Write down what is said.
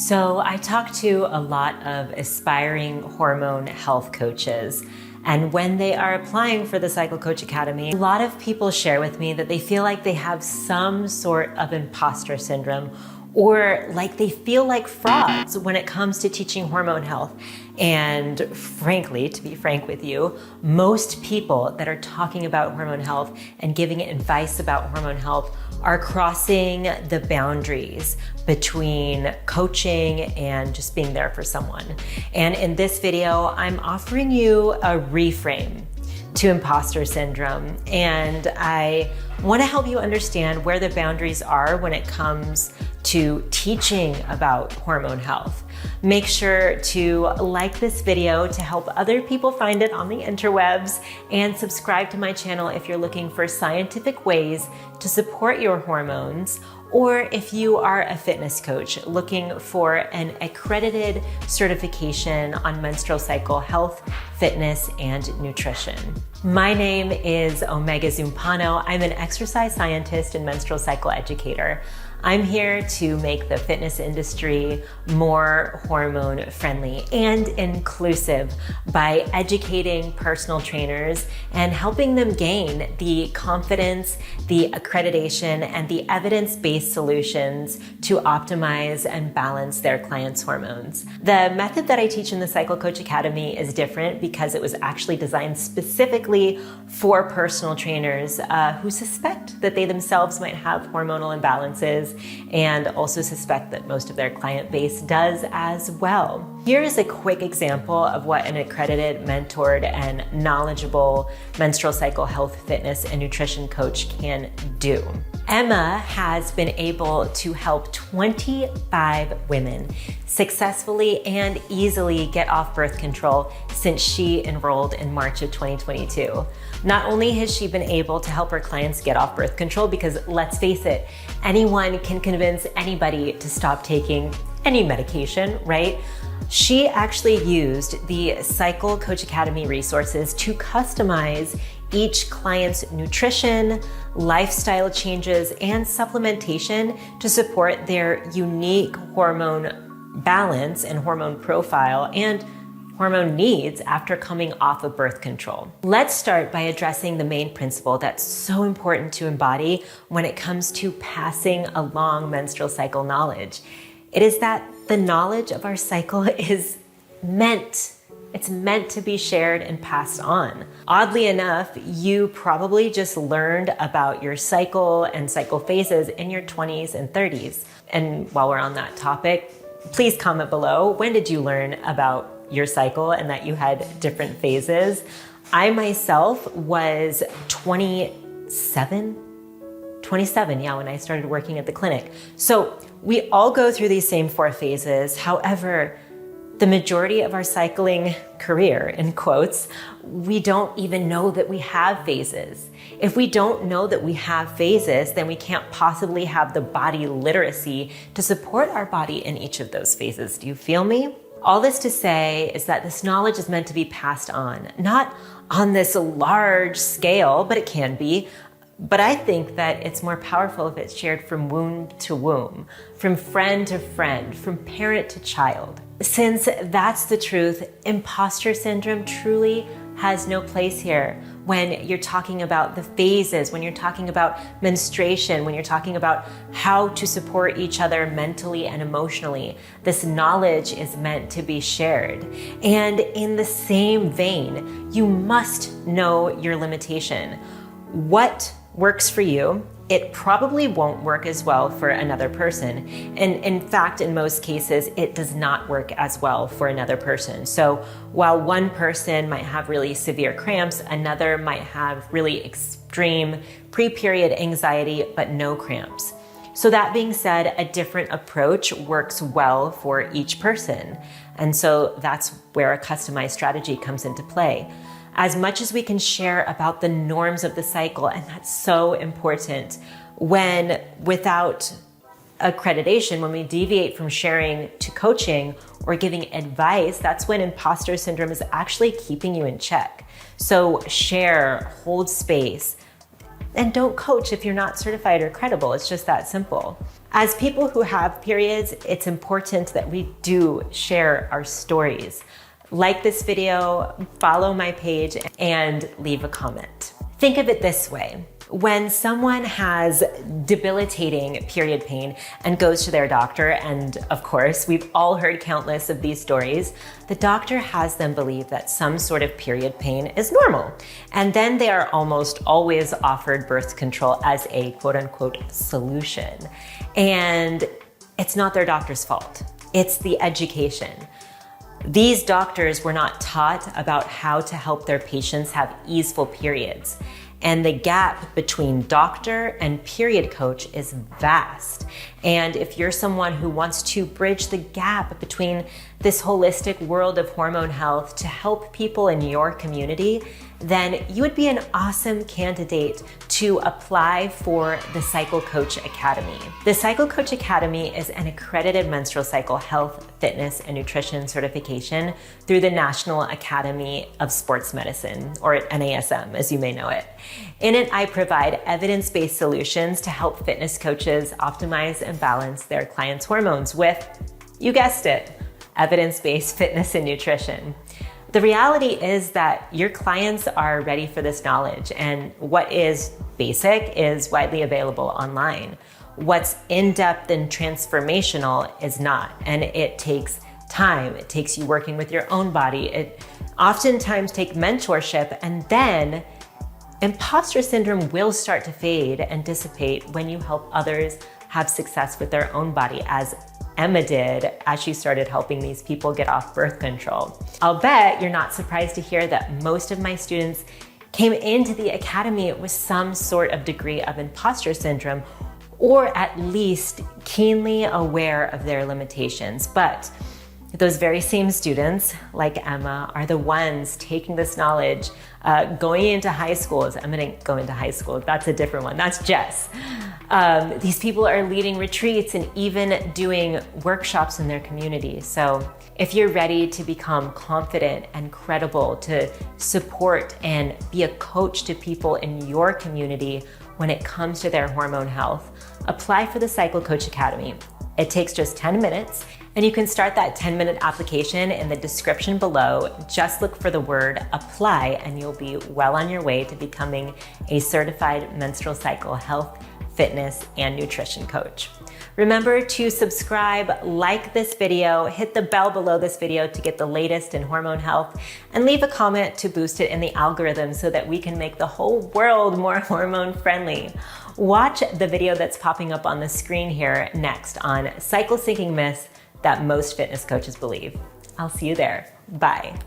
So I talk to a lot of aspiring hormone health coaches, and when they are applying for the Cycle Coach Academy, a lot of people share with me that they feel like they have some sort of imposter syndrome, or like they feel like frauds when it comes to teaching hormone health. And frankly, to be frank with you, most people that are talking about hormone health and giving advice about hormone health are crossing the boundaries between coaching and just being there for someone. And in this video, I'm offering you a reframe to imposter syndrome. And I want to help you understand where the boundaries are when it comes to teaching about hormone health. Make sure to like this video to help other people find it on the interwebs, and subscribe to my channel if you're looking for scientific ways to support your hormones, or if you are a fitness coach looking for an accredited certification on menstrual cycle health, fitness, and nutrition. My name is Omega Zumpano. I'm an exercise scientist and menstrual cycle educator. I'm here to make the fitness industry more hormone friendly and inclusive by educating personal trainers and helping them gain the confidence, the accreditation, and the evidence-based solutions to optimize and balance their clients' hormones. The method that I teach in the Cycle Coach Academy is different because it was actually designed specifically for personal trainers who suspect that they themselves might have hormonal imbalances, and also suspect that most of their client base does as well. Here is a quick example of what an accredited, mentored, and knowledgeable menstrual cycle health, fitness, and nutrition coach can do. Emma has been able to help 25 women successfully and easily get off birth control since she enrolled in March of 2022. Not only has she been able to help her clients get off birth control, because let's face it, anyone can convince anybody to stop taking any medication, right? She actually used the Cycle Coach Academy resources to customize each client's nutrition, lifestyle changes, and supplementation to support their unique hormone balance and hormone profile and hormone needs after coming off of birth control. Let's start by addressing the main principle that's so important to embody when it comes to passing along menstrual cycle knowledge. It is that the knowledge of our cycle is it's meant to be shared and passed on. Oddly enough, you probably just learned about your cycle and cycle phases in your 20s and 30s. And while we're on that topic, please comment below, when did you learn about your cycle and that you had different phases? I myself was 27, when I started working at the clinic. So we all go through these same 4 phases. However, the majority of our cycling career, in quotes, we don't even know that we have phases. If we don't know that we have phases, then we can't possibly have the body literacy to support our body in each of those phases. Do you feel me? All this to say is that this knowledge is meant to be passed on, not on this large scale, but it can be. But I think that it's more powerful if it's shared from womb to womb, from friend to friend, from parent to child. Since that's the truth, imposter syndrome truly has no place here when you're talking about the phases, when you're talking about menstruation, when you're talking about how to support each other mentally and emotionally. This knowledge is meant to be shared. And in the same vein, you must know your limitation. What works for you, it probably won't work as well for another person. And in fact, in most cases, it does not work as well for another person. So while one person might have really severe cramps, another might have really extreme pre-period anxiety, but no cramps. So that being said, a different approach works well for each person. And so that's where a customized strategy comes into play. As much as we can share about the norms of the cycle, and that's so important, when without accreditation, when we deviate from sharing to coaching or giving advice, that's when imposter syndrome is actually keeping you in check. So share, hold space, and don't coach if you're not certified or credible. It's just that simple. As people who have periods, it's important that we do share our stories. Like this video, follow my page, and leave a comment. Think of it this way. When someone has debilitating period pain and goes to their doctor, and of course, we've all heard countless of these stories, the doctor has them believe that some sort of period pain is normal. And then they are almost always offered birth control as a quote unquote solution. And it's not their doctor's fault. It's the education. These doctors were not taught about how to help their patients have easeful periods. And the gap between doctor and period coach is vast. And if you're someone who wants to bridge the gap between this holistic world of hormone health to help people in your community, then you would be an awesome candidate to apply for the Cycle Coach Academy. The Cycle Coach Academy is an accredited menstrual cycle health, fitness, and nutrition certification through the National Academy of Sports Medicine, or NASM, as you may know it. In it, I provide evidence-based solutions to help fitness coaches optimize and balance their clients' hormones with, you guessed it, evidence-based fitness and nutrition. The reality is that your clients are ready for this knowledge, and what is basic is widely available online. What's in-depth and transformational is not, and it takes time. It takes you working with your own body. It oftentimes takes mentorship, and then imposter syndrome will start to fade and dissipate when you help others have success with their own body, as Emma did as she started helping these people get off birth control. I'll bet you're not surprised to hear that most of my students came into the academy with some sort of degree of imposter syndrome, or at least keenly aware of their limitations. But those very same students, like Emma, are the ones taking this knowledge, going into high schools. Emma didn't go into high school, that's a different one, that's Jess. These people are leading retreats and even doing workshops in their community. So if you're ready to become confident and credible, to support and be a coach to people in your community when it comes to their hormone health, apply for the Cycle Coach Academy. It takes just 10 minutes, and you can start that 10-minute application in the description below. Just look for the word apply, and you'll be well on your way to becoming a certified menstrual cycle health, fitness, and nutrition coach. Remember to subscribe, like this video, hit the bell below this video to get the latest in hormone health, and leave a comment to boost it in the algorithm so that we can make the whole world more hormone friendly. Watch the video that's popping up on the screen here next on cycle syncing myths that most fitness coaches believe. I'll see you there. Bye.